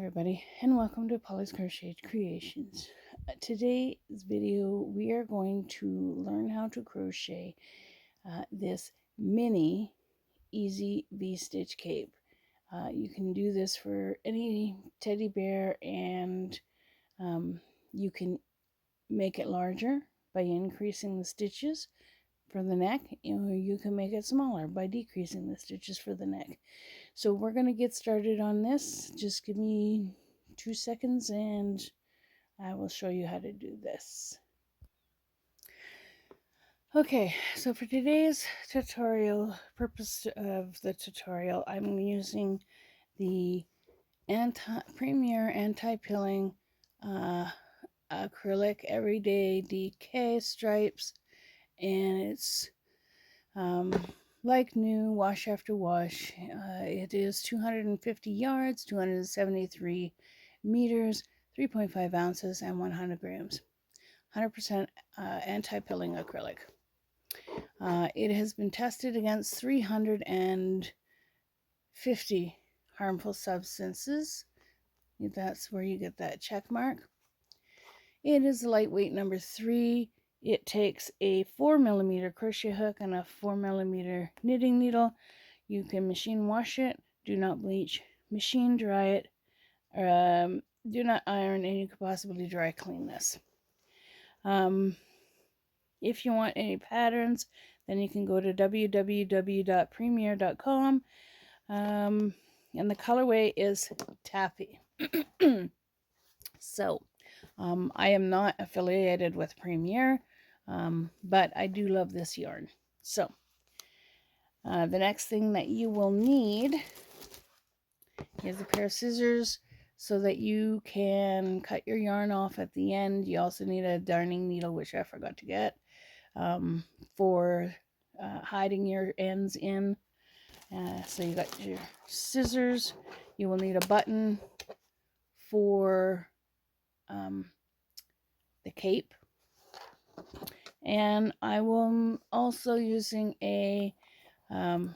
everybody, and welcome to Pauly's Crochet Creations. Today's video, we are going to learn how to crochet this mini easy V-stitch cape. You can do this for any teddy bear, and you can make it larger by increasing the stitches for the neck, or you can make it smaller by decreasing the stitches for the neck. So we're going to get started on this. Just give me 2 seconds and I will show you how to do this. Okay, so for today's purpose of the tutorial, I'm using the Premier Anti-Pilling Acrylic Everyday DK stripes, and it's like new, wash after wash. It is 250 yards, 273 meters, 3.5 ounces, and 100 grams. 100% anti-pilling acrylic. It has been tested against 350 harmful substances. That's where you get that check mark. It is lightweight number 3. It takes a 4mm crochet hook and a 4mm knitting needle. You can machine wash it, do not bleach, machine dry it, do not iron, and you could possibly dry clean this. If you want any patterns, then you can go to www.premier.com, and the colorway is Taffy. So, I am not affiliated with Premier, but I do love this yarn. So, the next thing that you will need is a pair of scissors so that you can cut your yarn off at the end. You also need a darning needle, which I forgot to get, for hiding your ends in. So you got your scissors. You will need a button for the cape, and I will also using a a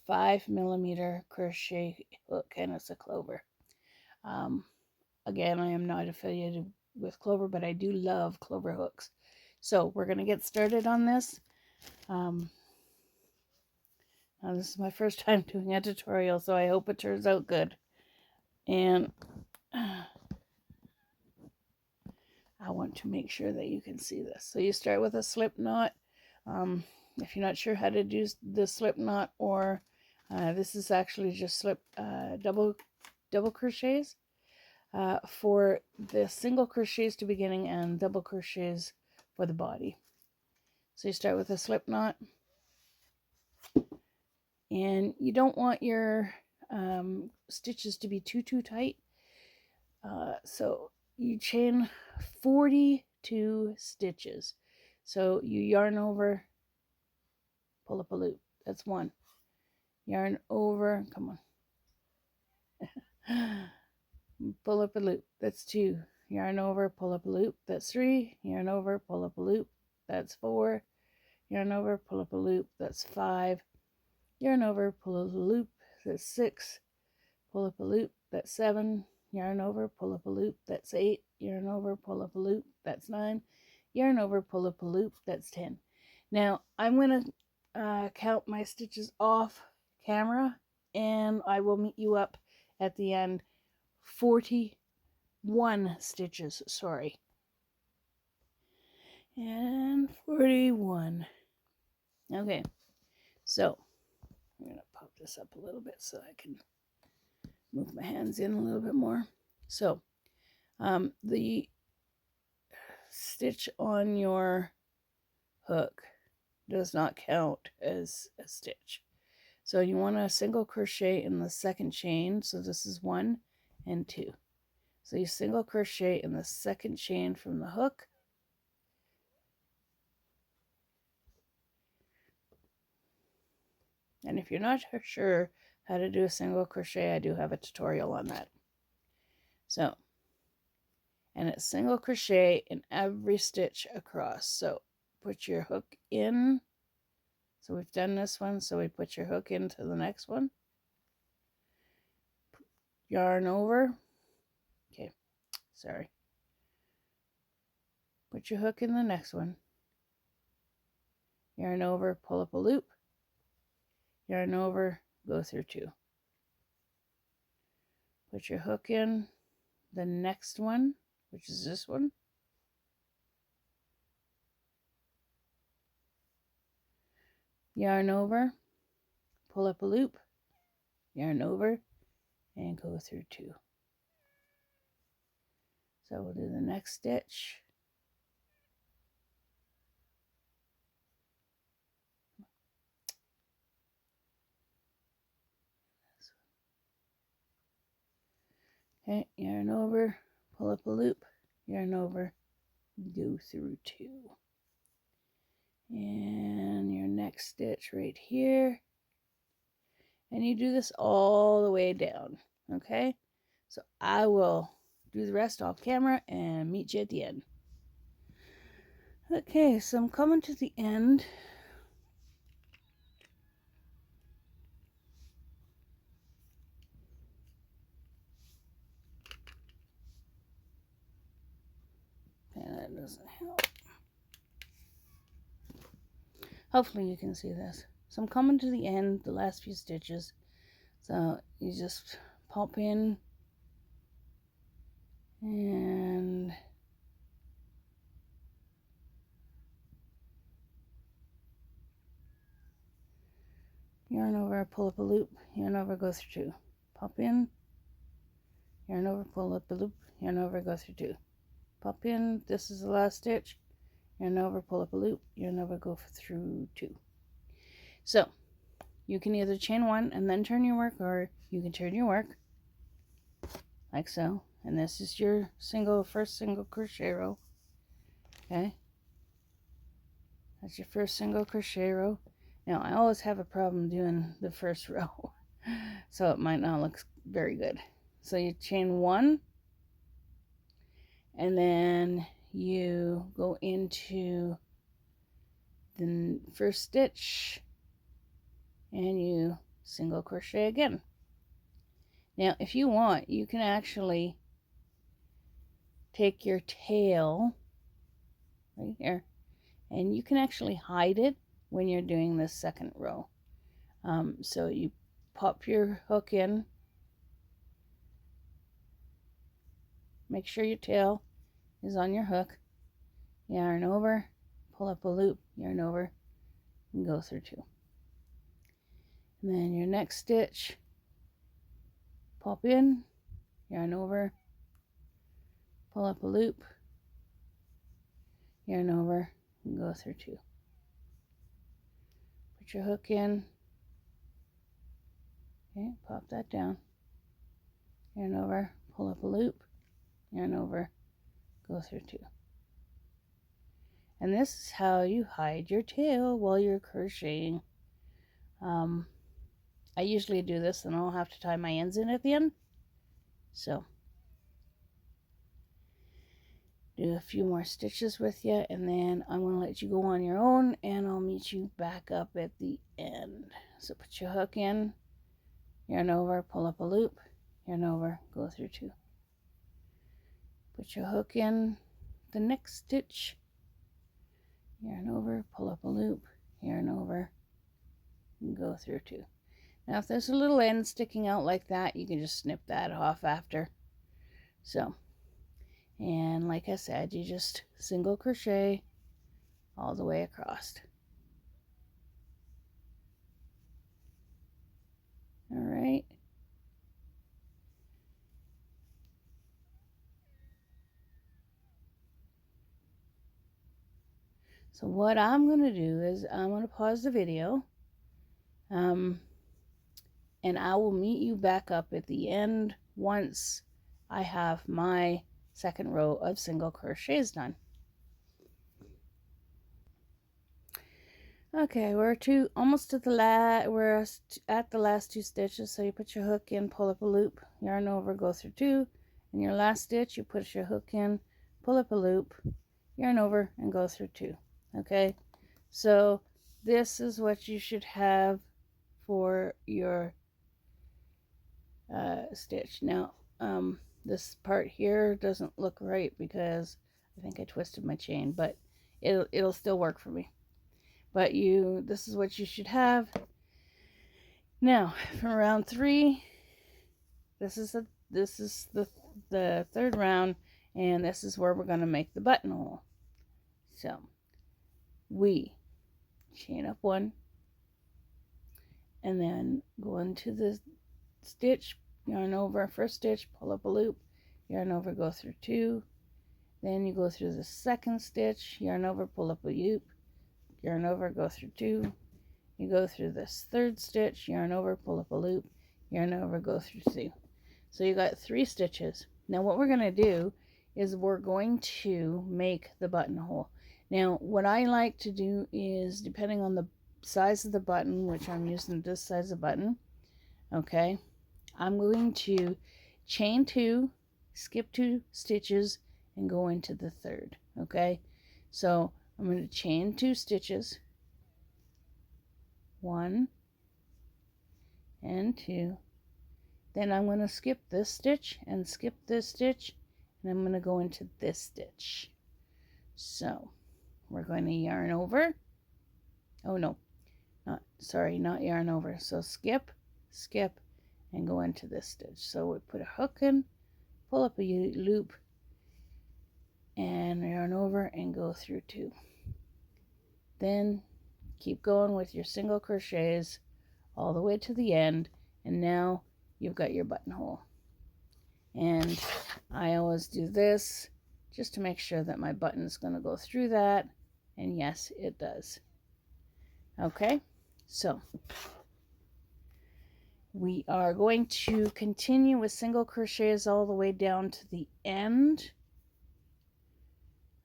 5mm crochet hook, and it's a clover. Again, I am not affiliated with Clover, but I do love Clover hooks. So we're going to get started on this. Now this is my first time doing a tutorial, so I hope it turns out good. And I want to make sure that you can see this. So you start with a slip knot. If you're not sure how to do the slip knot, or this is actually just double crochets. For the single crochets to beginning and double crochets for the body. So you start with a slip knot, and you don't want your stitches to be too tight. So you chain 42 stitches. So you yarn over, pull up a loop. That's 1. Yarn over, come on. Pull up a loop. That's 2. Yarn over, pull up a loop. That's 3. Yarn over, pull up a loop. That's 4. Yarn over, pull up a loop. That's 5. Yarn over, pull up a loop. That's 6. Pull up a loop. That's 7. Yarn over, pull up a loop. That's 8. Yarn over, pull up a loop. That's 9. Yarn over, pull up a loop. That's 10. Now I'm going to count my stitches off camera, and I will meet you up at the end. 41 stitches, sorry. And 41. Okay, so I'm going to pop this up a little bit so I can move my hands in a little bit more. So the stitch on your hook does not count as a stitch. So you want to single crochet in the second chain. So this is 1 and 2. So you single crochet in the second chain from the hook. And if you're not sure how to do a single crochet, I do have a tutorial on that. So, and it's single crochet in every stitch across. So put your hook in So we've done this one, so we put your hook into the next one. Yarn over. Okay, sorry. Put your hook in the next one. Yarn over, pull up a loop. Yarn over, go through 2. Put your hook in the next one, which is this one. Yarn over, pull up a loop, yarn over, and go through 2. So we'll do the next stitch. Okay, yarn over, pull up a loop, yarn over, go through 2. And your next stitch right here. And you do this all the way down, okay? So I will do the rest off camera and meet you at the end. Okay, so I'm coming to the end. And that doesn't help. Hopefully you can see this. So I'm coming to the end, the last few stitches. So you just pop in and yarn over, pull up a loop, yarn over, go through 2. Pop in, yarn over, pull up a loop, yarn over, go through 2. Pop in, this is the last stitch, yarn over, pull up a loop, yarn over, go through 2. So you can either chain 1 and then turn your work, or you can turn your work like so. And this is your first single crochet row. Okay, that's your first single crochet row. Now I always have a problem doing the first row, so it might not look very good. So you chain 1, and then you go into the first stitch and you single crochet again. Now if you want, you can actually take your tail right here and you can actually hide it when you're doing this second row. So you pop your hook in, make sure your tail is on your hook, yarn over, pull up a loop, yarn over, and go through 2. And then your next stitch, pop in, yarn over, pull up a loop, yarn over, and go through 2. Put your hook in, okay, pop that down, yarn over, pull up a loop, yarn over, go through 2. And this is how you hide your tail while you're crocheting. I usually do this and I'll have to tie my ends in at the end. So do a few more stitches with you, and then I'm going to let you go on your own, and I'll meet you back up at the end. So put your hook in, yarn over, pull up a loop, yarn over, go through 2. Put your hook in the next stitch, yarn over, pull up a loop, yarn over, and go through 2. Now if there's a little end sticking out like that, you can just snip that off after. So, and like I said, you just single crochet all the way across. All right. So what I'm going to do is I'm going to pause the video, and I will meet you back up at the end once I have my second row of single crochets done. Okay, we're almost at the last 2 stitches. So you put your hook in, pull up a loop, yarn over, go through 2, and your last stitch you put your hook in, pull up a loop, yarn over, and go through 2. Okay, so this is what you should have for your stitch. Now, this part here doesn't look right because I think I twisted my chain, but it'll still work for me. But this is what you should have. Now, from round 3, this is the third round, and this is where we're going to make the buttonhole. So, we chain up 1, and then go into the stitch, yarn over, first stitch, pull up a loop, yarn over, go through 2, then you go through the second stitch, yarn over, pull up a loop, yarn over, go through 2, you go through this third stitch, yarn over, pull up a loop, yarn over, go through 2. So you got 3 stitches. Now what we're going to do is we're going to make the buttonhole. Now what I like to do is, depending on the size of the button, which I'm using this size of button, okay, I'm going to chain 2, skip 2 stitches, and go into the third. Okay, so I'm going to chain 2 stitches, 1 and 2, then I'm going to skip this stitch and skip this stitch, and I'm going to go into this stitch. So we're going to yarn over, oh no, not yarn over, so skip, and go into this stitch. So we put a hook in, pull up a loop, and yarn over and go through 2. Then keep going with your single crochets all the way to the end, and now you've got your buttonhole. And I always do this just to make sure that my button is going to go through that, and yes, it does. Okay, so we are going to continue with single crochets all the way down to the end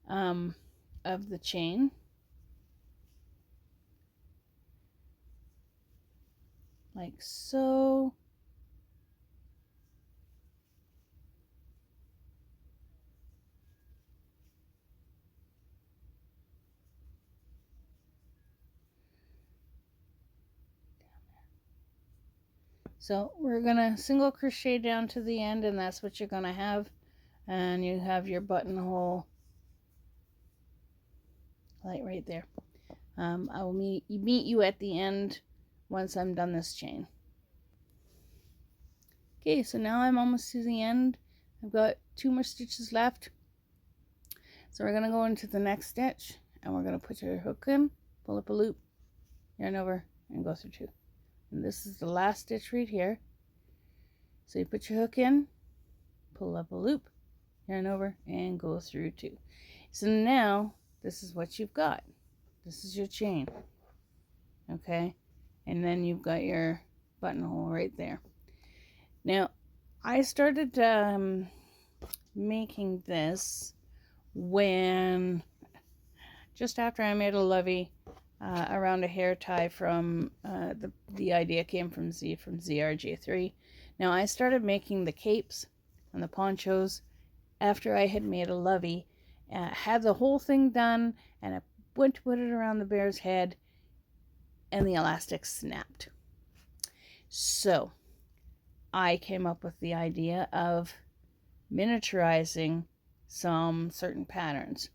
of the chain. Like so. So we're gonna single crochet down to the end, and that's what you're gonna have, and you have your buttonhole like right there. I will meet you at the end once I'm done this chain. Okay, so now I'm almost to the end. I've got 2 more stitches left. So we're gonna go into the next stitch, and we're gonna put your hook in, pull up a loop, yarn over, and go through 2. And this is the last stitch right here. So you put your hook in, pull up a loop, yarn over, and go through 2. So now this is what you've got. This is your chain. Okay, and then you've got your buttonhole right there. Now I started making this when just after I made a Lovie around a hair tie from the idea came from ZRJ3. Now I started making the capes and the ponchos after I had made a Lovie, had the whole thing done, and I went to put it around the bear's head, and the elastic snapped. So I came up with the idea of miniaturizing some certain patterns.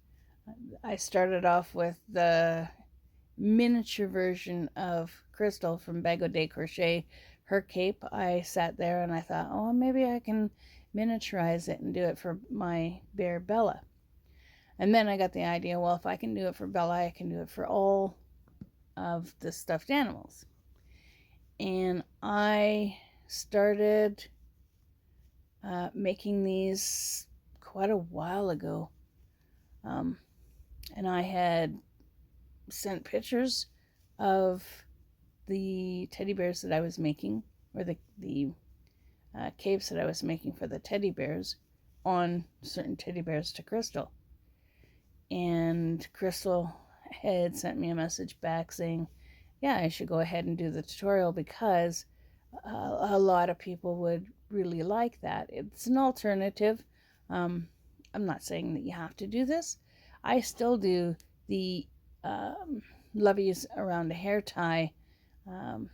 I started off with the miniature version of Crystal from Bago de Crochet. Her cape, I sat there and I thought, oh, maybe I can miniaturize it and do it for my bear Bella. And then I got the idea, well, if I can do it for Bella, I can do it for all of the stuffed animals. And I started making these quite a while ago. And I had sent pictures of the teddy bears that I was making, or the capes that I was making for the teddy bears on certain teddy bears to Crystal. And Crystal had sent me a message back saying, yeah, I should go ahead and do the tutorial because a lot of people would really like that. It's an alternative. I'm not saying that you have to do this. I still do the Loveys around a hair tie um,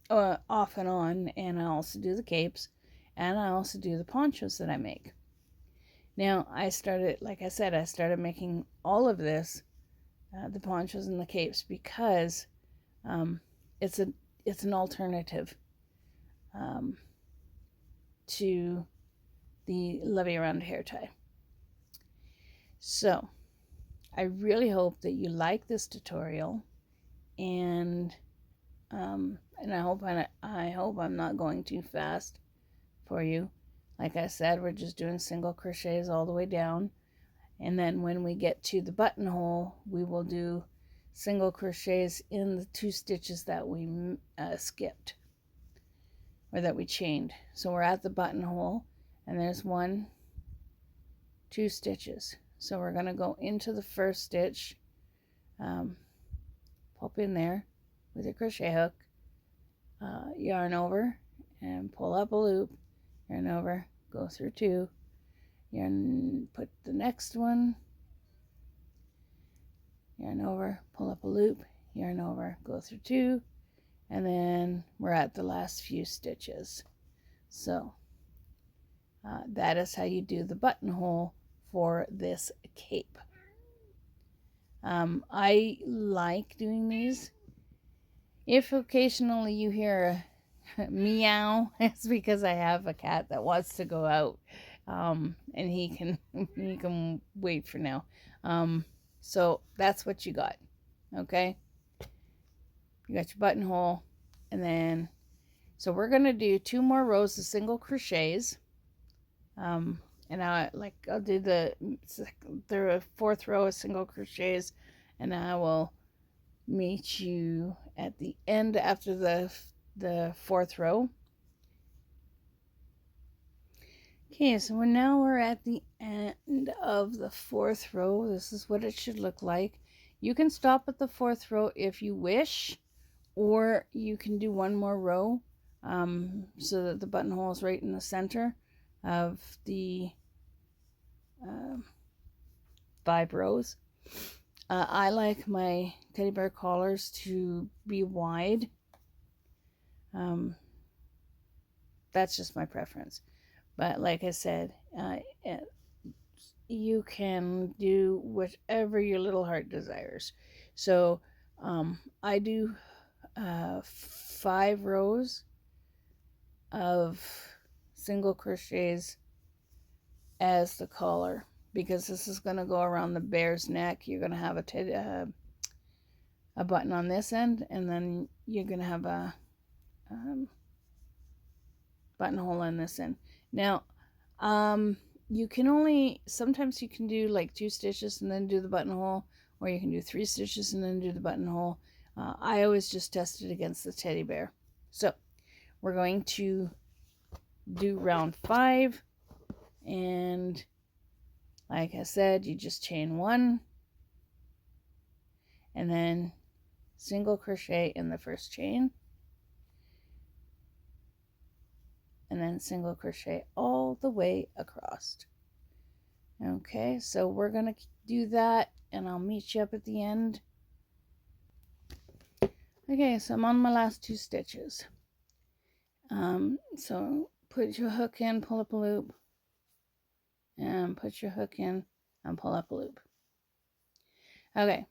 off and on, and I also do the capes, and I also do the ponchos that I make. Now, I started, like I said, I started making all of this, the ponchos and the capes, because it's an alternative to the Lovey around a hair tie. So, I really hope that you like this tutorial, and I hope I'm not going too fast for you. Like I said, we're just doing single crochets all the way down, and then when we get to the buttonhole, we will do single crochets in the 2 stitches that we skipped, or that we chained. So we're at the buttonhole, and there's 1, 2 stitches. So we're going to go into the first stitch, pop in there with your crochet hook, yarn over and pull up a loop, yarn over, go through 2, yarn, put the next one, yarn over, pull up a loop, yarn over, go through 2, and then we're at the last few stitches. So that is how you do the buttonhole for this cape. I like doing these. If occasionally you hear a meow, it's because I have a cat that wants to go out, and he can wait for now. So that's what you got. Okay, you got your buttonhole, and then so we're gonna do 2 more rows of single crochets. And I'll do the 4th row of single crochets, and I will meet you at the end after the 4th row. Okay, so we're at the end of the 4th row. This is what it should look like. You can stop at the 4th row if you wish, or you can do 1 more row, so that the buttonhole is right in the center of the 5 rows. I like my teddy bear collars to be wide. That's just my preference. But like I said, you can do whatever your little heart desires. So I do 5 rows of single crochets as the collar, because this is going to go around the bear's neck. You're going to have a button on this end, and then you're going to have a buttonhole on this end. Now, you can sometimes you can do like 2 stitches and then do the buttonhole, or you can do 3 stitches and then do the buttonhole. I always just test it against the teddy bear. So we're going to do round 5, and like I said, you just chain 1 and then single crochet in the first chain, and then single crochet all the way across. Okay, so we're gonna do that, and I'll meet you up at the end. Okay, so I'm on my last 2 stitches. So put your hook in, pull up a loop, and put your hook in and pull up a loop. Okay,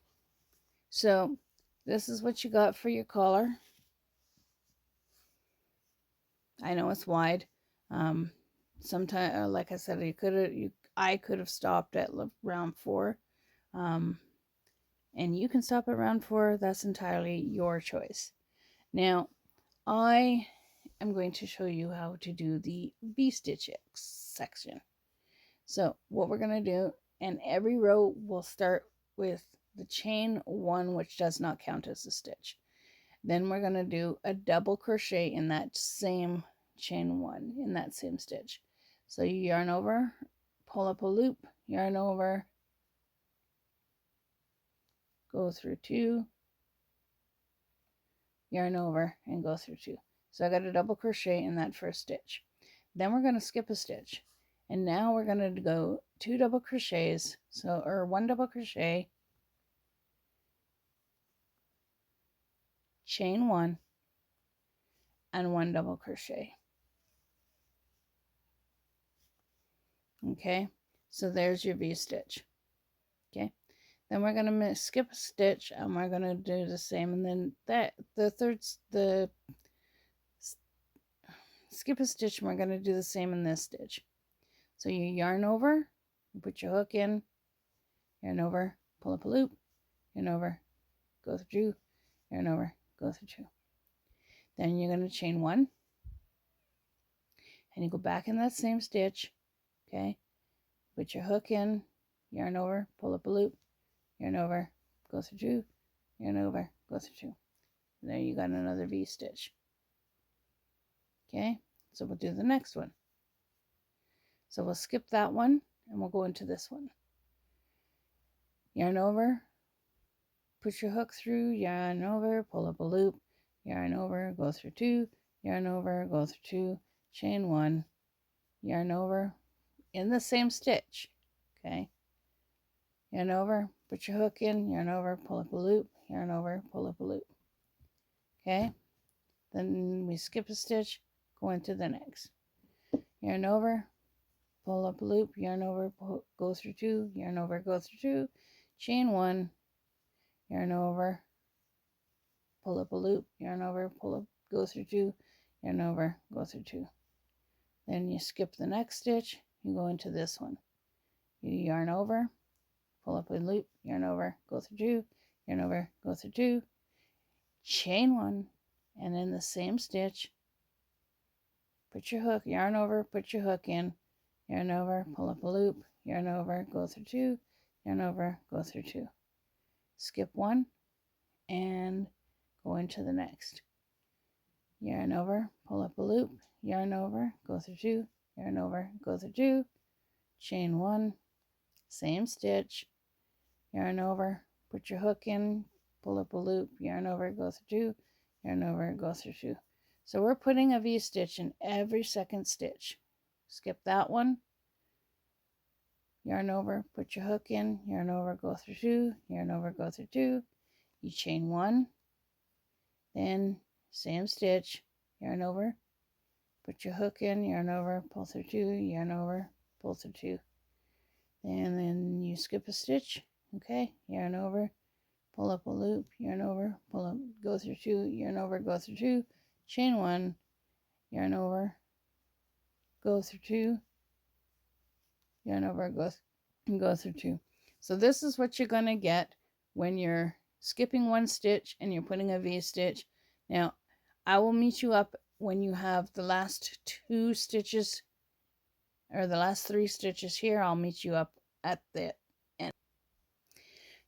so this is what you got for your collar. I know it's wide. Sometimes, like I said, I could have stopped at round 4, and you can stop at round 4. That's entirely your choice. Now, I am going to show you how to do the V-stitch section. So what we're going to do, and every row will start with the chain 1, which does not count as a stitch. Then we're going to do a double crochet in that same chain 1, in that same stitch. So you yarn over, pull up a loop, yarn over, go through 2, yarn over, and go through 2. So I got a double crochet in that first stitch. Then we're going to skip a stitch, and now we're going to go 2 double crochets, or 1 double crochet, chain one, and one double crochet. Okay, so there's your V-stitch. Okay, then we're going to skip a stitch, and we're going to do the same, and then skip a stitch, and we're going to do the same in this stitch. So you yarn over, you put your hook in, yarn over, pull up a loop, yarn over, go through two, yarn over, go through two. Then you're going to chain one, and you go back in that same stitch. Okay, put your hook in, yarn over, pull up a loop, yarn over, go through two, yarn over, go through two. And there you got another V-stitch. Okay, so we'll do the next one. So we'll skip that one, and we'll go into this one. Yarn over, put your hook through, yarn over, pull up a loop, yarn over, go through two, yarn over, go through two, chain one, yarn over in the same stitch. Okay, yarn over, put your hook in, yarn over, pull up a loop, yarn over, pull up a loop. Okay, then we skip a stitch, go into the next. Yarn over, pull up a loop, yarn over, go through two, yarn over, go through two, chain one, yarn over, pull up a loop, yarn over, pull up, go through two, yarn over, go through two. Then you skip the next stitch, you go into this one. You yarn over, pull up a loop, yarn over, go through two, yarn over, go through two, chain one, and in the same stitch, put your hook, yarn over, put your hook in, yarn over, pull up a loop, yarn over, go through two, yarn over, go through two. Skip one and go into the next. Yarn over, pull up a loop, yarn over, go through two, yarn over, go through two, chain one, same stitch, yarn over, put your hook in, pull up a loop, yarn over, go through two, yarn over, go through two. So we're putting a V-stitch in every second stitch. Skip that one, yarn over, put your hook in, yarn over, go through two, yarn over, go through two, you chain one, then same stitch, yarn over, put your hook in, yarn over, pull through two, yarn over, pull through two, and then you skip a stitch. Okay, yarn over, pull up a loop, yarn over, pull up, go through two, yarn over, go through two, chain one, yarn over, go through two, yarn over, go through two. So this is what you're going to get when you're skipping one stitch and you're putting a V-stitch. Now, I will meet you up when you have the last two stitches, or the last three stitches here. I'll meet you up at the end.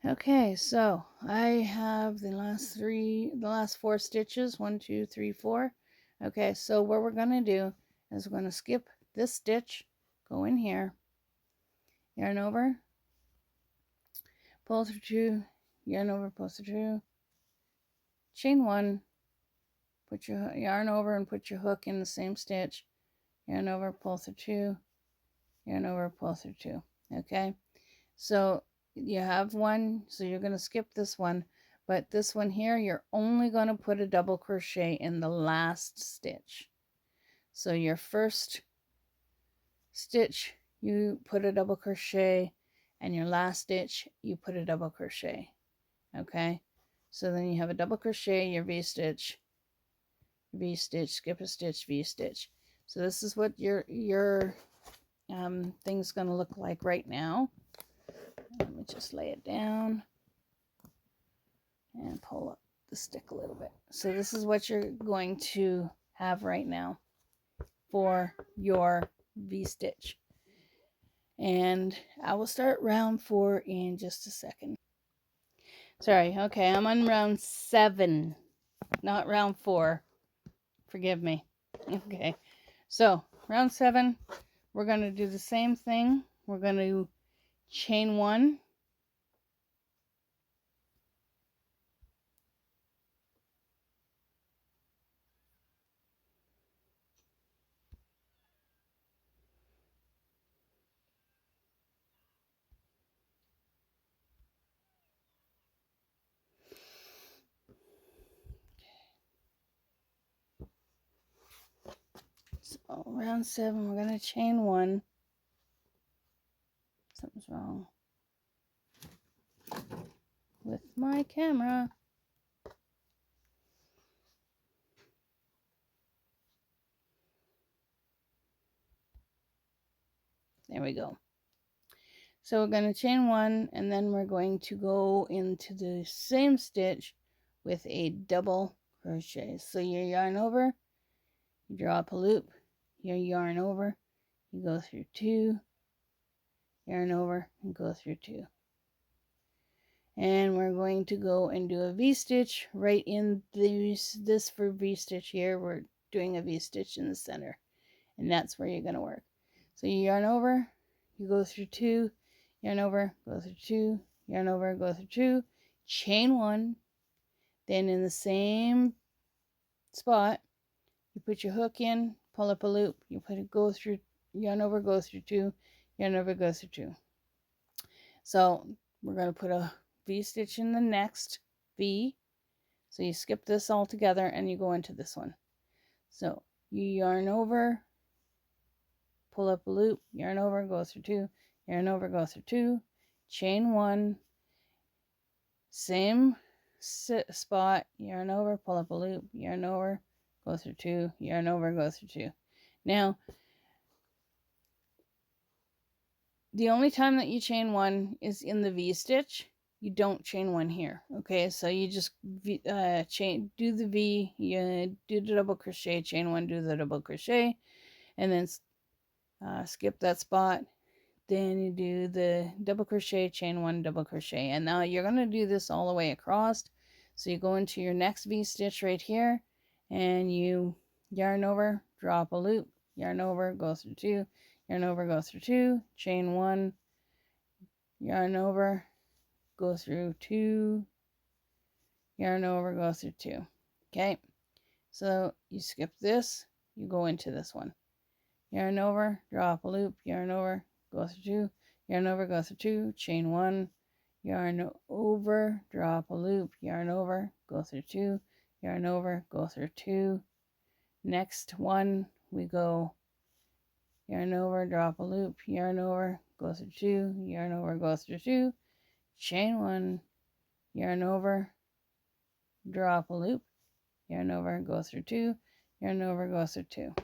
Okay, so I have the last four stitches, 1, 2, 3, 4. Okay, so what we're going to do is we're going to skip this stitch, go in here, yarn over, pull through two, yarn over, pull through two, chain one, put your yarn over and put your hook in the same stitch, yarn over, pull through two, yarn over, pull through two. Okay, so you have one, so you're going to skip this one, but this one here, you're only going to put a double crochet in the last stitch. So your first stitch, you put a double crochet, and your last stitch, you put a double crochet. Okay, so then you have a double crochet, your V-stitch, V-stitch, skip a stitch, V-stitch. So this is what your thing's going to look like right now. Let me just lay it down and pull up the stick a little bit. So this is what you're going to have right now for your V-stitch. And I will start round 4 in just a second. Sorry, okay, I'm on round 7, not round 4. Forgive me. Okay, so round 7, we're going to do the same thing. We're going to chain 1, So round 7, we're going to chain 1. Something's wrong with my camera. There we go. So we're going to chain 1, and then we're going to go into the same stitch with a double crochet. So you yarn over, you draw up a loop, you yarn over, you go through 2, yarn over, and go through 2. And we're going to go and do a V-stitch right in this for V-stitch here. We're doing a V-stitch in the center, and that's where you're going to work. So you yarn over, you go through 2, yarn over, go through 2, yarn over, go through 2, chain 1, then in the same spot, you put your hook in, pull up a loop, you put it, go through, yarn over, go through 2, yarn over, go through 2. So we're going to put a V-stitch in the next V. So you skip this all together and you go into this one. So you yarn over, pull up a loop, yarn over, go through 2, yarn over, go through 2, chain 1, same spot, yarn over, pull up a loop, yarn over, go through 2, yarn over, go through 2. Now, the only time that you chain 1 is in the V-stitch. You don't chain 1 here. Okay, so you just do the V, you do the double crochet, chain 1, do the double crochet, and then skip that spot. Then you do the double crochet, chain 1, double crochet, and now you're going to do this all the way across. So you go into your next V-stitch right here, and you yarn over, drop a loop, yarn over, go through 2, yarn over, go through 2, chain 1, yarn over, go through 2, yarn over, go through 2. Okay, so you skip this, you go into this one, yarn over, drop a loop, yarn over, go through 2, yarn over, go through 2, chain 1, yarn over, drop a loop, yarn over, go through 2, yarn over, go through 2. Next one, we go yarn over, drop a loop, yarn over, go through 2, yarn over, go through 2, chain 1, yarn over, drop a loop, yarn over, go through 2, yarn over, go through 2.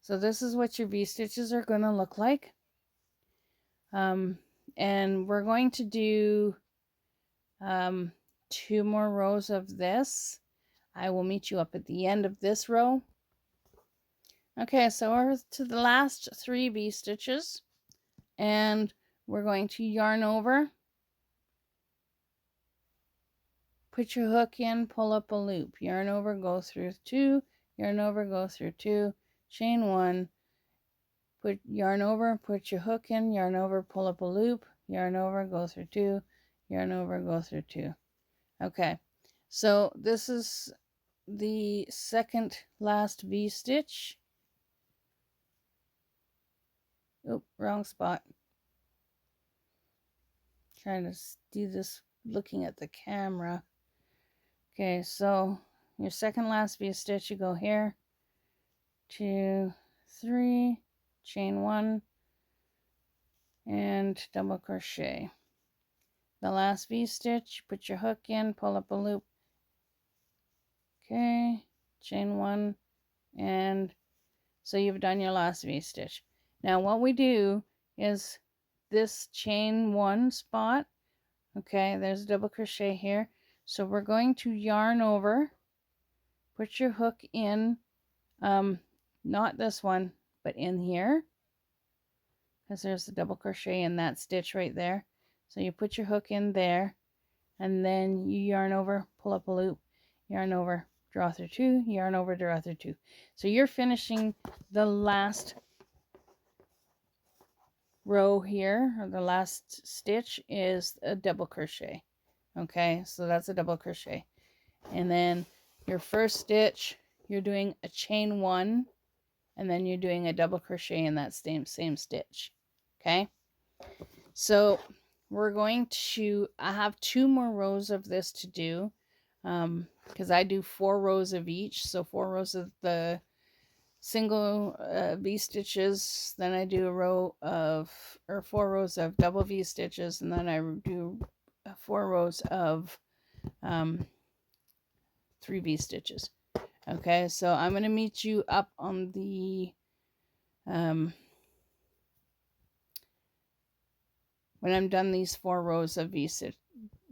So this is what your V-stitches are going to look like. And we're going to do 2 more rows of this. I will meet you up at the end of this row. Okay, so we're to the last 3 V-stitches, and we're going to yarn over, put your hook in, pull up a loop, yarn over, go through 2, yarn over, go through 2, chain 1, put yarn over, put your hook in, yarn over, pull up a loop, yarn over, go through 2, yarn over, go through 2. Okay, so this is the second last V-stitch. Oh, wrong spot. Trying to do this looking at the camera. Okay, so your second last V-stitch, you go here, 2, 3, chain 1, and double crochet. The last V-stitch, put your hook in, pull up a loop. Okay, chain 1, and so you've done your last V-stitch. Now what we do is this chain 1 spot, okay, there's a double crochet here. So we're going to yarn over, put your hook in, not this one, but in here, because there's a double crochet in that stitch right there. So you put your hook in there, and then you yarn over, pull up a loop, yarn over, draw through 2, yarn over, draw through 2. So you're finishing the last row here, or the last stitch is a double crochet. Okay, so that's a double crochet. And then your first stitch, you're doing a chain 1, and then you're doing a double crochet in that same stitch. Okay, so we're going to, I have 2 more rows of this to do, because I do 4 rows of each, so 4 rows of the single V stitches, then I do a row of, or 4 rows of double V stitches, and then I do 4 rows of 3 V stitches. Okay, so I'm going to meet you up on the when I'm done these 4 rows of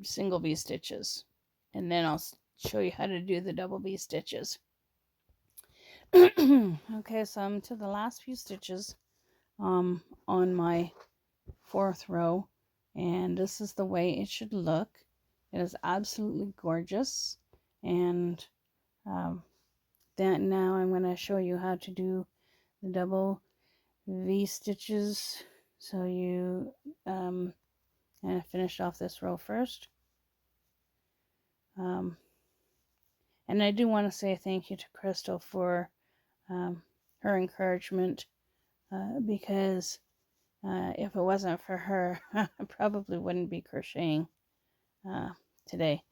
single V stitches, and then I'll show you how to do the double V stitches. Okay, so I'm to the last few stitches on my 4th row, and this is the way it should look. It is absolutely gorgeous, and then now I'm going to show you how to do the double V stitches. So you and I finished off this row first. And I do want to say thank you to Crystal for her encouragement, because if it wasn't for her, I probably wouldn't be crocheting today.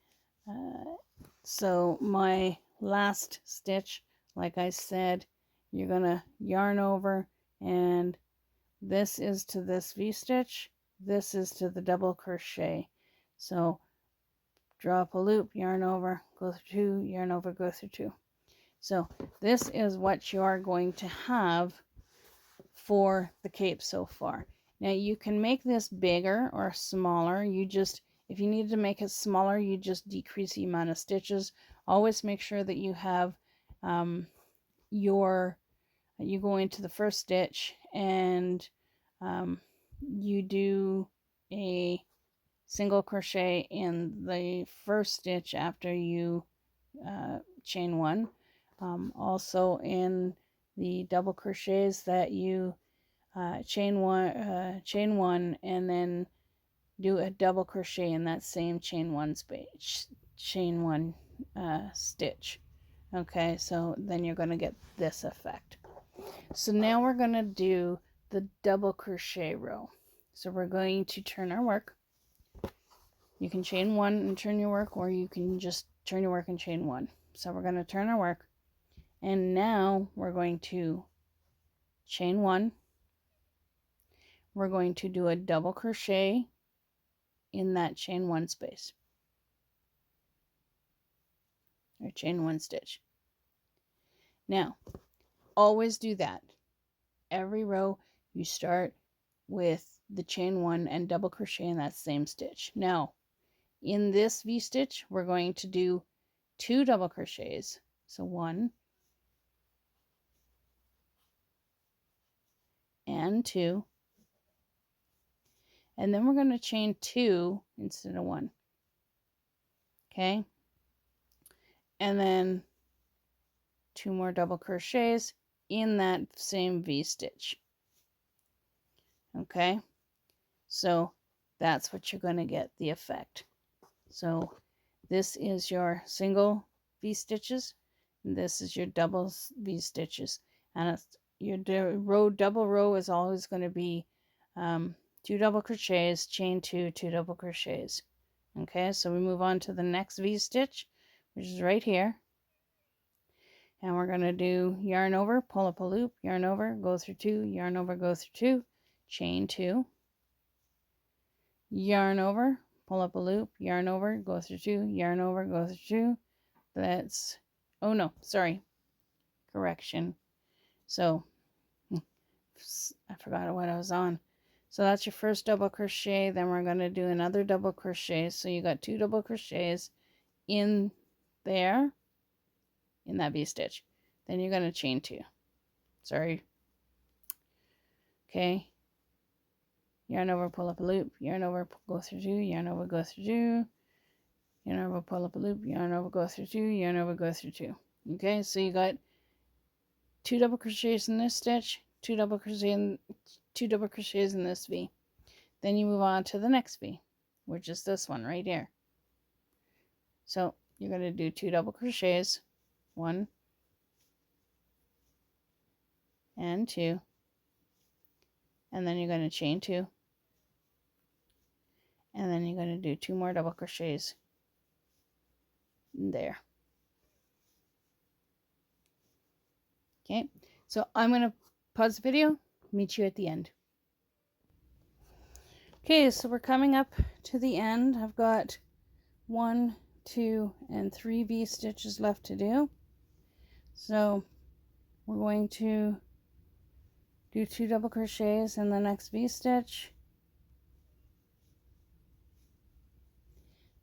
So my last stitch, like I said, you're gonna yarn over, and this is to this V-stitch, this is to the double crochet. So draw up a loop, yarn over, go through 2, yarn over, go through 2. So this is what you are going to have for the cape so far. Now you can make this bigger or smaller. If you need to make it smaller, you just decrease the amount of stitches. Always make sure that you have you go into the first stitch, and you do a single crochet in the first stitch after you chain 1. Also in the double crochets that you chain one and then do a double crochet in that same chain 1 stitch. Okay, so then you're going to get this effect. So now we're going to do the double crochet row. So we're going to turn our work. You can chain 1 and turn your work, or you can just turn your work and chain 1. So we're going to turn our work, and now we're going to chain 1. We're going to do a double crochet in that chain 1 space, or chain 1 stitch. Now, always do that. Every row you start with the chain 1 and double crochet in that same stitch. Now, in this V-stitch, we're going to do 2 double crochets. So 1 and 2. And then we're going to chain 2 instead of 1. Okay? And then 2 more double crochets in that same V-stitch. Okay? So that's what you're going to get the effect. So this is your single V-stitches, and this is your double V-stitches. And it's, your double row is always going to be 2 double crochets, chain 2, 2 double crochets. Okay, so we move on to the next V-stitch, which is right here. And we're going to do yarn over, pull up a loop, yarn over, go through 2, yarn over, go through 2, chain 2, yarn over, pull up a loop, yarn over, go through 2, yarn over, go through 2. That's, oh no, sorry, correction. So I forgot what I was on. So that's your first double crochet. Then we're going to do another double crochet. So you got 2 double crochets in there, in that V-stitch. Then you're going to chain 2. Sorry. Okay. Yarn over, pull up a loop, yarn over, go through 2, yarn over, go through 2, yarn over, pull up a loop, yarn over, go through 2, yarn over, go through 2. Okay, so you got 2 double crochets in this stitch, 2 double crochets in this V. Then you move on to the next V, which is this one right here. So you're going to do 2 double crochets, 1 and 2, and then you're going to chain 2, and then you're going to do 2 more double crochets there. Okay, So I'm going to pause the video, meet you at the end. Okay, so we're coming up to the end. I've got 1, 2, and 3 V-stitches left to do. So we're going to do 2 double crochets in the next V-stitch,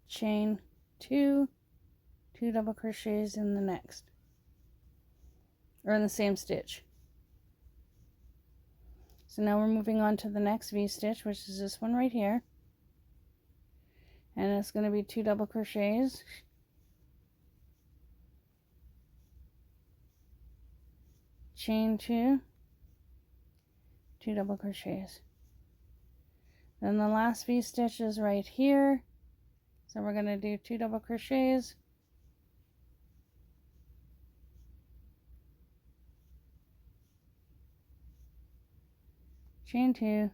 chain 2, 2 double crochets in the next, or in the same stitch. So now we're moving on to the next V-stitch, which is this one right here. And it's going to be 2 double crochets. Chain 2, 2 double crochets. Then the last V-stitch is right here. So we're going to do 2 double crochets. Chain 2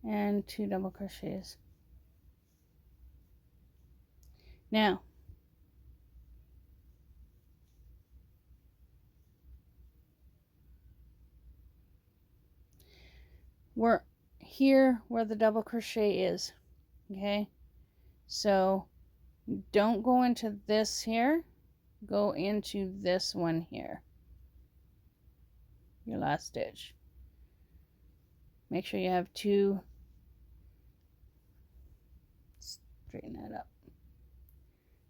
and 2 double crochets. Now we're here where the double crochet is, okay? So don't go into this here, go into this one here, your last stitch. Make sure you have 2, straighten that up.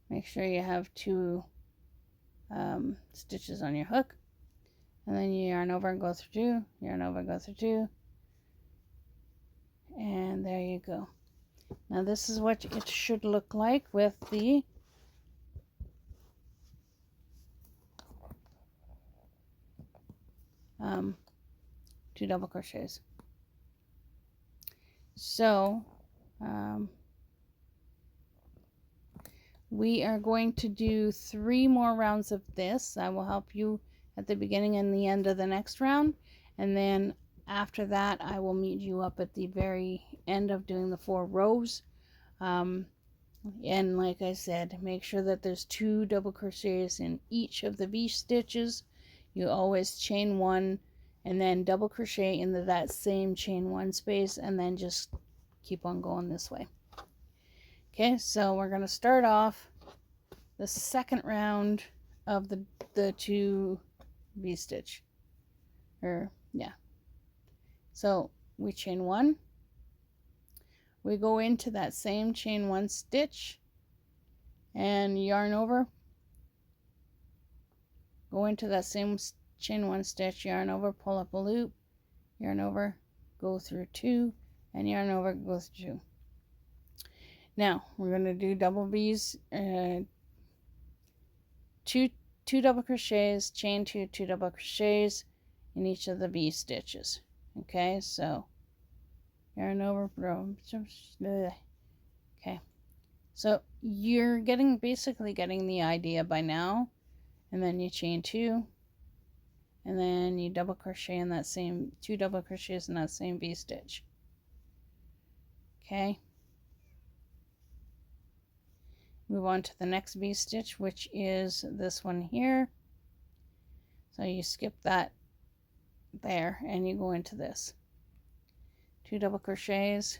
Make sure you have 2 stitches on your hook, and then you yarn over and go through 2, yarn over, go through 2, and there you go. Now this is what it should look like with the two double crochets. So we are going to do 3 more rounds of this. I will help you at the beginning and the end of the next round, and then after that I will meet you up at the very end of doing the 4 rows. And like I said, make sure that there's 2 double crochets in each of the V stitches. You always chain 1 and then double crochet into that same chain 1 space, and then just keep on going this way. Okay, so we're going to start off the second round of the 2 V-stitch. So we chain 1. We go into that same chain 1 stitch and yarn over. Go into that same chain 1 stitch, yarn over, pull up a loop, yarn over, go through 2, and yarn over, go through 2. Now we're going to do double V's, 2 double crochets, chain 2, 2 double crochets in each of the V stitches. Okay, so yarn over, okay, so you're basically getting the idea by now. And then you chain 2, and then you double crochet in that same 2 double crochets in that same V stitch. Okay, move on to the next V stitch, which is this one here. So you skip that there and you go into this 2 double crochets,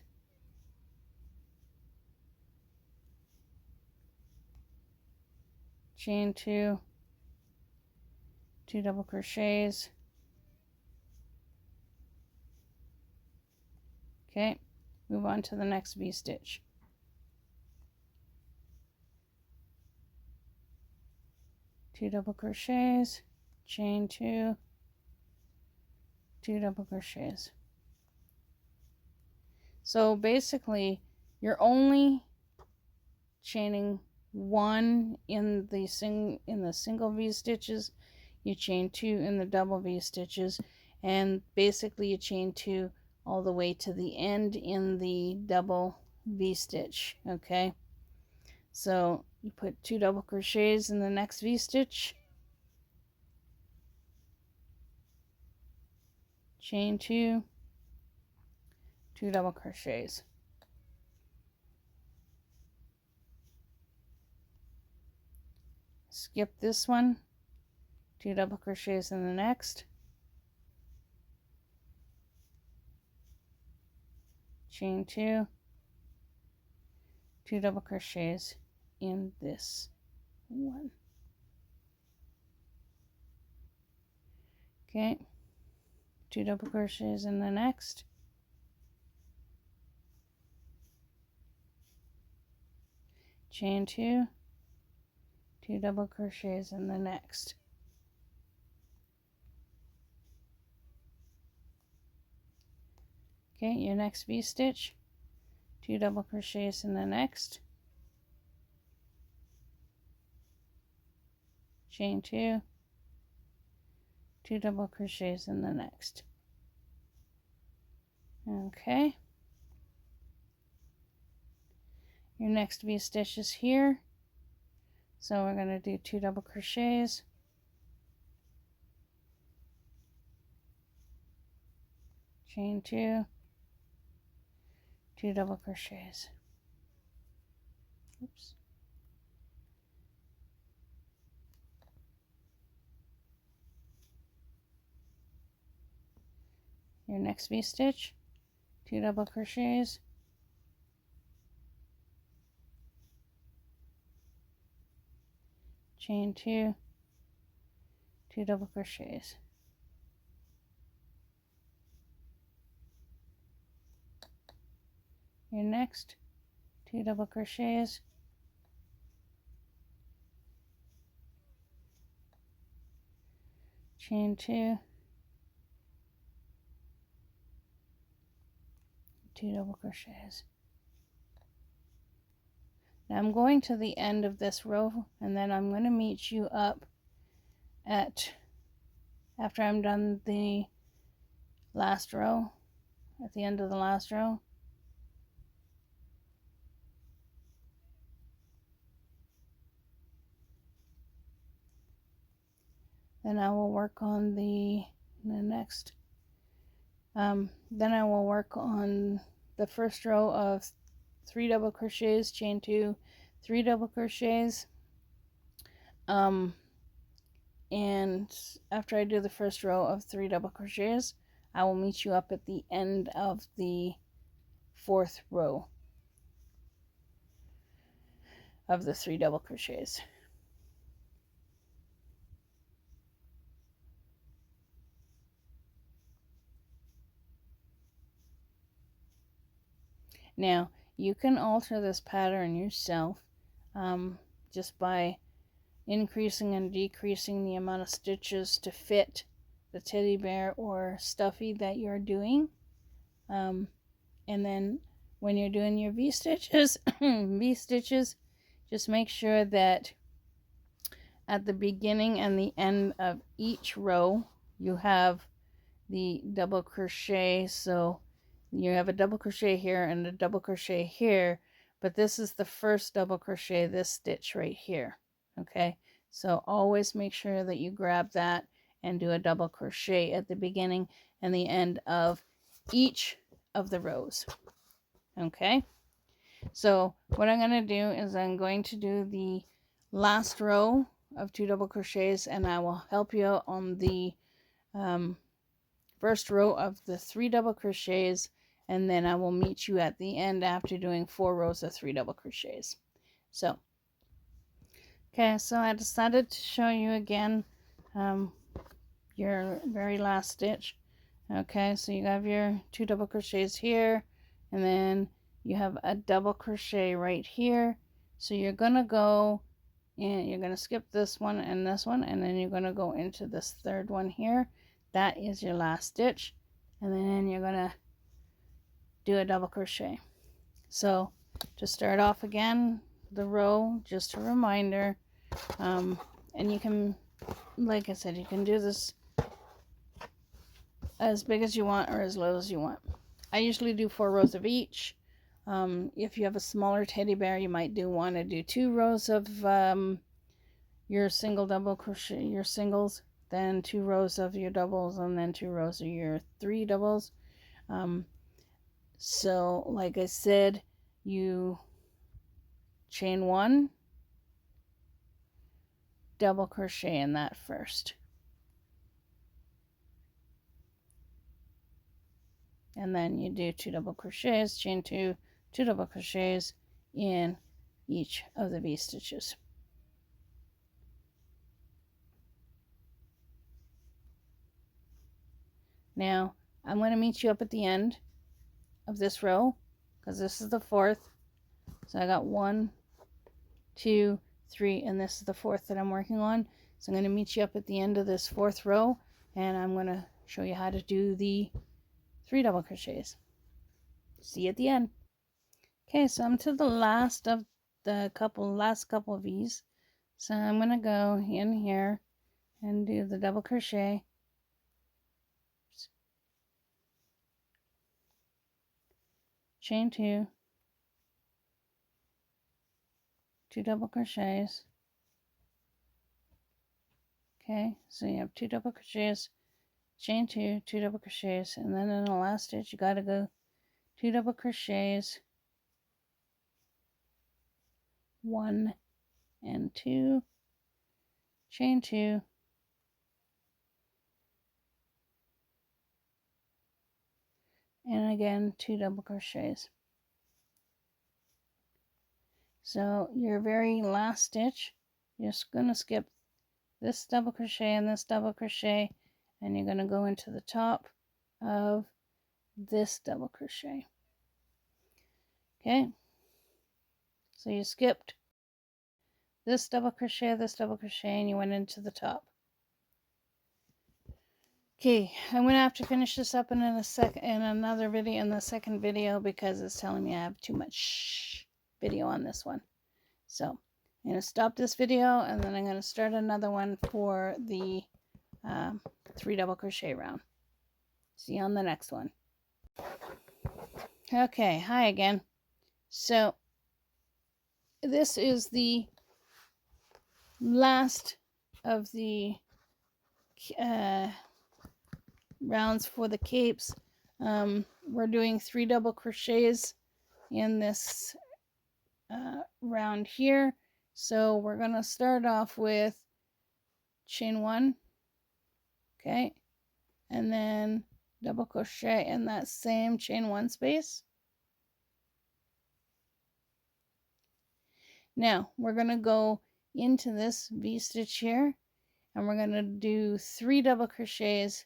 chain 2, 2 double crochets. Okay, move on to the next V stitch. Two double crochets, chain 2, 2 double crochets. So basically you're only chaining 1 in the single V stitches, you chain 2 in the double V stitches, and basically you chain 2 all the way to the end in the double V stitch. Okay, so you put 2 double crochets in the next V stitch, chain 2, 2 double crochets. Skip this one 2 double crochets in the next, chain 2, 2 double crochets in this one. Okay, 2 double crochets in the next, chain 2, 2 double crochets in the next. Okay, your next V-stitch, 2 double crochets in the next, chain 2, 2 double crochets in the next. Okay, your next V-stitch is here, so we're going to do 2 double crochets, chain 2, 2 double crochets. Oops. Your next V-stitch, 2 double crochets, chain 2, 2 double crochets. Your next, 2 double crochets, chain 2, 2 double crochets. Now I'm going to the end of this row, and then I'm going to meet you up after I'm done the last row, at the end of the last row. Then I will work on the next. Then I will work on the first row of 3 double crochets, chain 2, 3 double crochets. And after I do the first row of 3 double crochets, I will meet you up at the end of the 4th row of the 3 double crochets. Now, you can alter this pattern yourself just by increasing and decreasing the amount of stitches to fit the teddy bear or stuffy that you're doing. And then when you're doing your V-stitches, just make sure that at the beginning and the end of each row, you have the double crochet. So you have a double crochet here and a double crochet here, but this is the first double crochet, this stitch right here. Okay, so always make sure that you grab that and do a double crochet at the beginning and the end of each of the rows. Okay, so what I'm going to do is I'm going to do the last row of 2 double crochets, and I will help you out on the first row of the 3 double crochets, and then I will meet you at the end after doing 4 rows of 3 double crochets. So okay, so I decided to show you again your very last stitch. Okay, so you have your 2 double crochets here, and then you have a double crochet right here. So you're gonna go and you're gonna skip this one, and then you're gonna go into this third one here. That is your last stitch, and then you're gonna do a double crochet. So to start off again the row, just a reminder, and you can, like I said, you can do this as big as you want or as little as you want. I usually do 4 rows of each. If you have a smaller teddy bear, you might want to do 2 rows of your single double crochet, your singles, then 2 rows of your doubles, and then 2 rows of your 3 doubles. So like I said, you chain 1, double crochet in that first. and then you do 2 double crochets, chain 2, 2 double crochets in each of the V-stitches. Now I'm going to meet you up at the end of this row because this is the 4th. So I got 1, 2, 3, and this is the 4th that I'm working on. So I'm going to meet you up at the end of this 4th row, and I'm going to show you how to do the 3 double crochets. See you at the end. Okay, so I'm to the last couple of V's. So I'm going to go in here and do the double crochet. Chain 2, 2 double crochets. Okay, so you have 2 double crochets, chain 2, 2 double crochets, and then in the last stitch you got to go 2 double crochets, 1 and 2, chain 2, and again 2 double crochets. So your very last stitch, you're just going to skip this double crochet and this double crochet, and you're going to go into the top of this double crochet. Okay, so you skipped this double crochet, and you went into the top. Okay, I'm gonna have to finish this up in another video, in the second video, because it's telling me I have too much video on this one. So I'm gonna stop this video, and then I'm gonna start another one for the 3 double crochet round. See you on the next one. Okay, hi again. So this is the last of the rounds for the capes. We're doing 3 double crochets in this round here. So we're going to start off with chain 1, okay, and then double crochet in that same chain 1 space. Now we're going to go into this V-stitch here, and we're going to do 3 double crochets,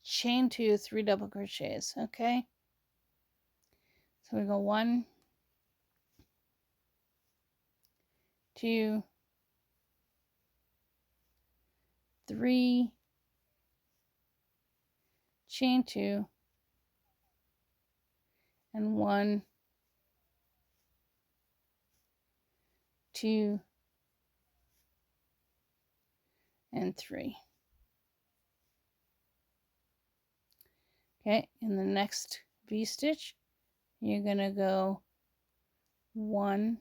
chain 2, 3 double crochets, okay? So we go 1, 2, 3, chain 2, and 1, 2, and 3. Okay, in the next V-stitch, you're going to go 1,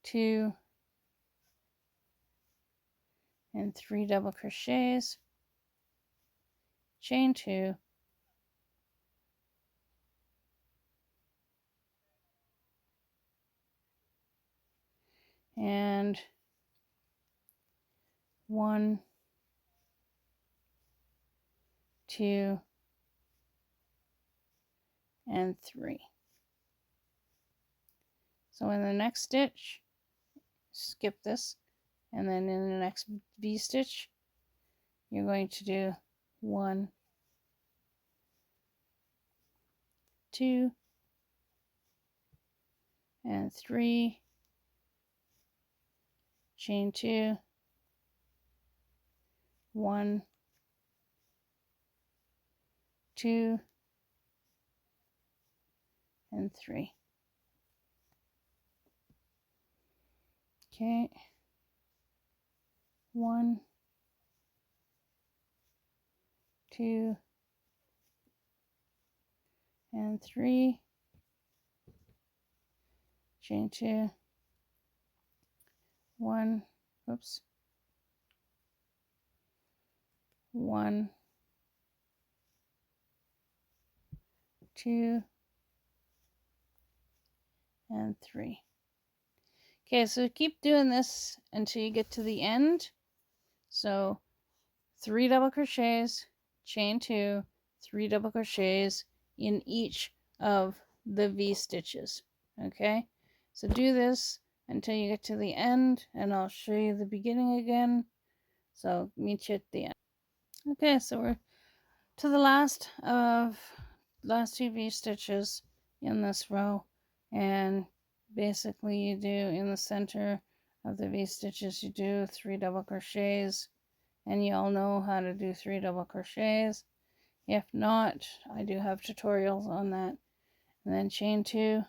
2, and 3 double crochets, chain 2, and 1, 2, and 3. So in the next stitch, skip this, and then in the next V-stitch, you're going to do 1, 2, and 3, chain 2, 1, 2, and 3. Okay, 1, 2, and 3, chain 2, 1, oops, 1, 2, and 3. Okay, so keep doing this until you get to the end. So 3 double crochets, chain 2, 3 double crochets in each of the V stitches. Okay, so do this until you get to the end, and I'll show you the beginning again. So meet you at the end. Okay, so we're to the last 2 V stitches in this row, and basically you do in the center of the V stitches, you do 3 double crochets, and you all know how to do 3 double crochets. If not, I do have tutorials on that. And then chain 2,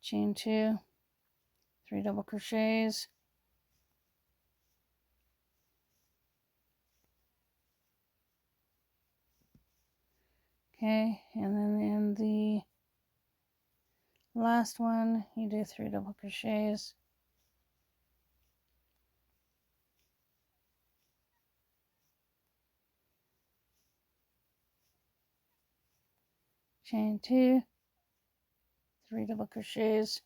chain 2, 3 double crochets, okay, and then in the last one you do 3 double crochets, chain 2, 3 double crochets,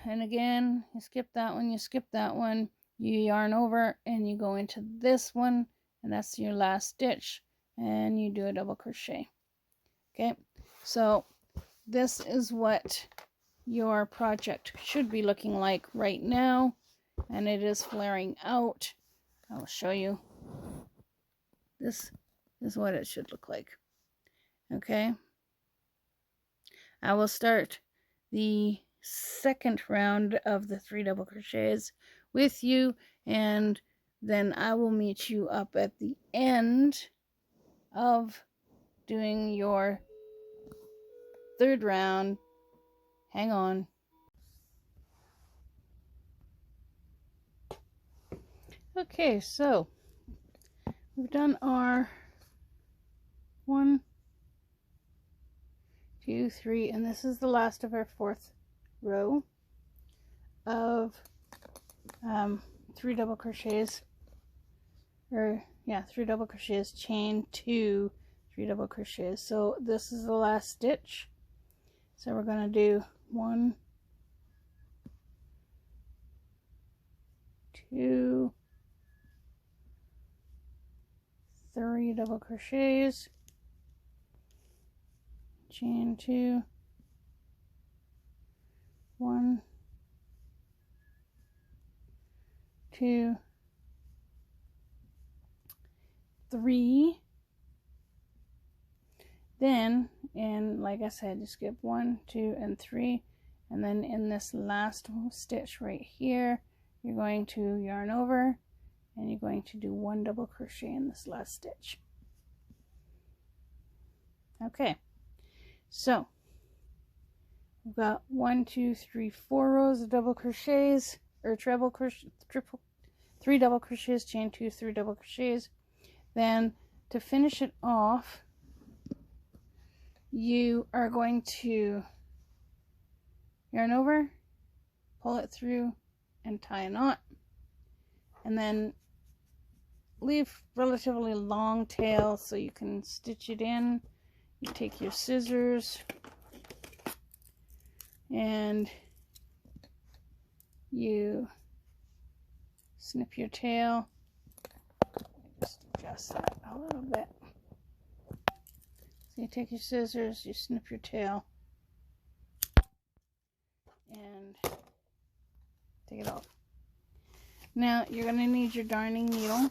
and again you skip that one, you skip that one, you yarn over and you go into this one, and that's your last stitch, and you do a double crochet. Okay, so this is what your project should be looking like right now, and it is flaring out. I'll show you. This is what it should look like. Okay, I will start the second round of the 3 double crochets with you, and then I will meet you up at the end of doing your third round. Hang on. Okay, so we've done our 1, 2, 3, and this is the last of our 4th row of 3 double crochets, or yeah, 3 double crochets, chain 2, 3 double crochets. So this is the last stitch, so we're going to do 1, 2, 3 double crochets, chain 2, 1, 2, 3. Then, and like I said, you skip 1, 2, and 3, and then in this last stitch right here, you're going to yarn over, and you're going to do 1 double crochet in this last stitch. Okay, so we've got 1, 2, 3, 4 rows of double crochets, or treble crochet, 3 double crochets, chain 2, 3 double crochets. Then to finish it off, you are going to yarn over, pull it through, and tie a knot, and then leave relatively long tail so you can stitch it in. You take your scissors and you snip your tail. Just adjust that a little bit. So you take your scissors, you snip your tail, and take it off. Now you're going to need your darning needle.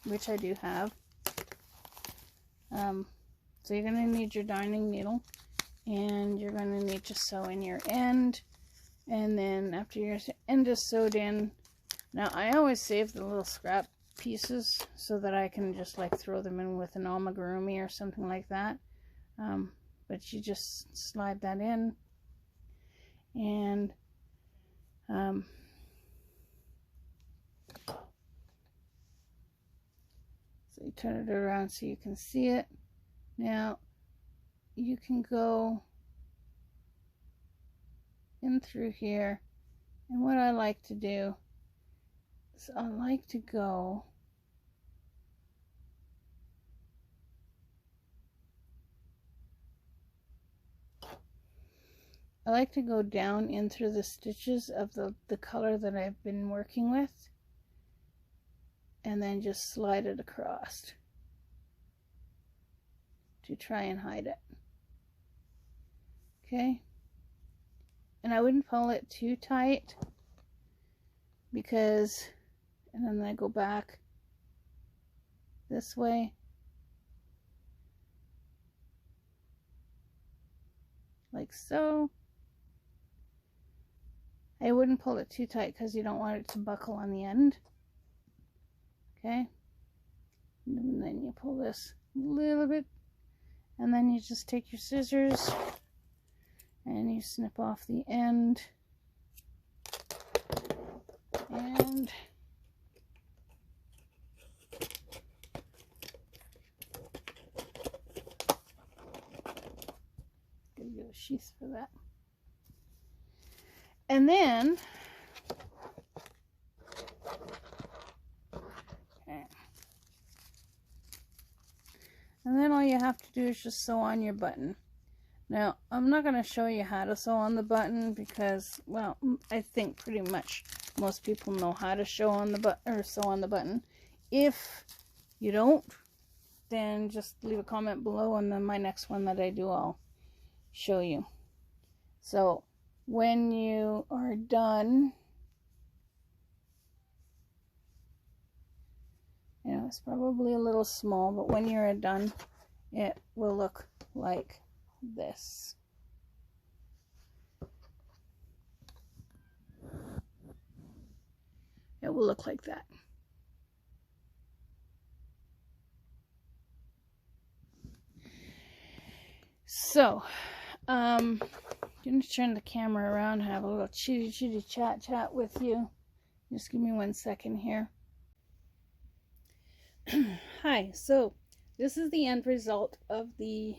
Which I do have. So you're going to need your darning needle, and you're going to need to sew in your end, and then after your end is sewed in, now I always save the little scrap pieces so that I can just like throw them in with an amigurumi or something like that, but you just slide that in, and so you turn it around so you can see it. Now you can go in through here, and what I like to do is I like to go I like to go down in through the stitches of the color that I've been working with, and then just slide it across to try and hide it. Okay, and I wouldn't pull it too tight because, and then I go back this way, like so. I wouldn't pull it too tight because you don't want it to buckle on the end. Okay, and then you pull this a little bit, and then you just take your scissors and you snip off the end, and gonna get a sheath for that. And then all you have to do is just sew on your button. Now, I'm not going to show you how to sew on the button because, well, I think pretty much most people know how to sew on the button. If you don't, then just leave a comment below, and then my next one that I do, I'll show you. So, when you are done, you know, it's probably a little small, but when you're done, it will look like this. It will look like that. So, I'm going to turn the camera around and have a little chitty chat with you. Just give me 1 second here. Hi, so this is the end result of the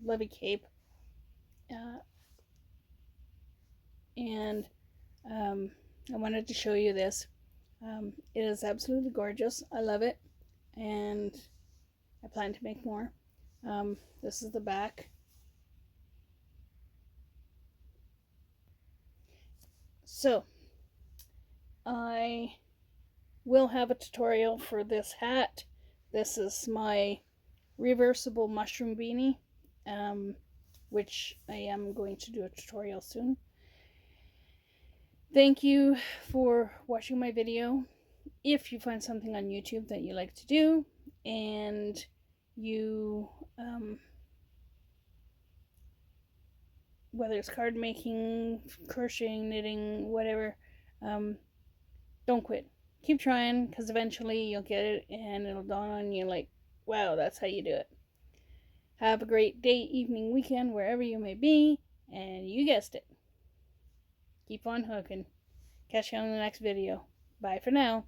Lovie cape, and I wanted to show you this. It is absolutely gorgeous. I love it, and I plan to make more. This is the back. So I will have a tutorial for this hat. This is my reversible mushroom beanie, which I am going to do a tutorial soon. Thank you for watching my video. If you find something on YouTube that you like to do, and you whether it's card making, crocheting, knitting, whatever, don't quit. Keep trying, because eventually you'll get it and it'll dawn on you like, wow, that's how you do it. Have a great day, evening, weekend, wherever you may be, and you guessed it, keep on hooking. Catch you on the next video. Bye for now.